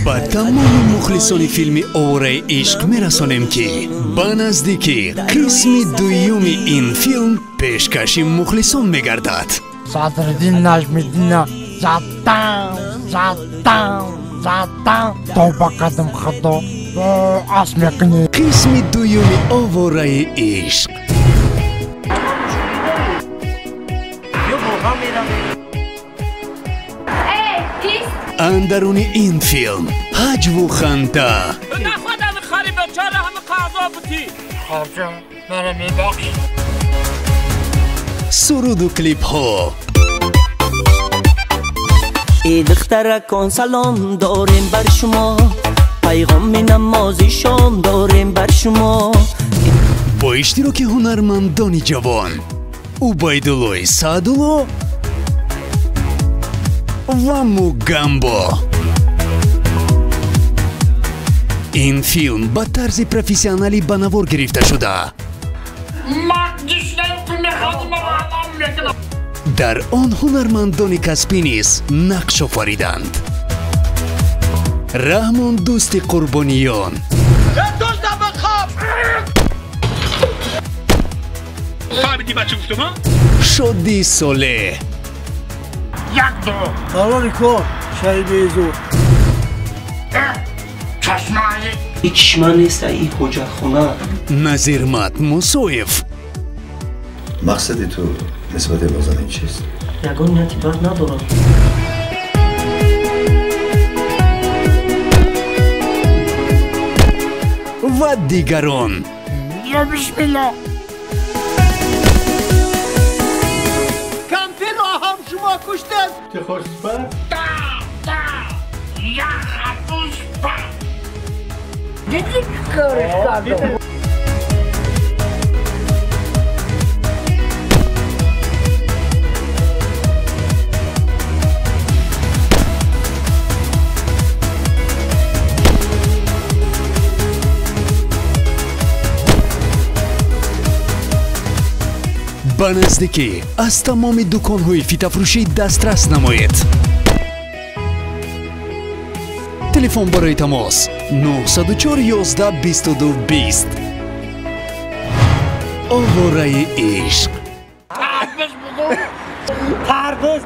ба тамоми мухлисони филми Овораи ишқ мерасонем ки ба наздикӣ қисми дуюми ин филм пешкаши мухлисон мегардад. Садриддин Нажмиддина затан тавба кардам худо ас мекунӣ. Қисми дуюми Овораи ишқ. андаруни ин филм ҳаҷву ханда суруду клипҳо. ای دخترکان سلام داریم بر شما، پیغام نمازی شام داریم بر شما. با اشتراک هنرمندانی جوان عبیدالله سعدالله و موگامبو، این فیلم با طرز پروفسیونالی به نوار گرفته شده. در آن هنرمندان کسبی نیز نقش آفریدند. رحمان دوست قربانیان، شادی صالح، این چشمه نیست، این حجت خونه. نظیرمت موسویف. مقصد تو نسبت نازنین چیست؟ یگان نیتی بد ندارم. و دیگران. یا بسم الله. کمپین رو هم شما کشتن. چه خوشبخت؟ یا خوشبخت. دیدی کارش کردم. ба наздикӣ аз тамоми дуконҳои фитафурӯшӣ дастрас намоед. телефон барои тамос 904 11 22 20. Овораи ишқ. Tarbiz.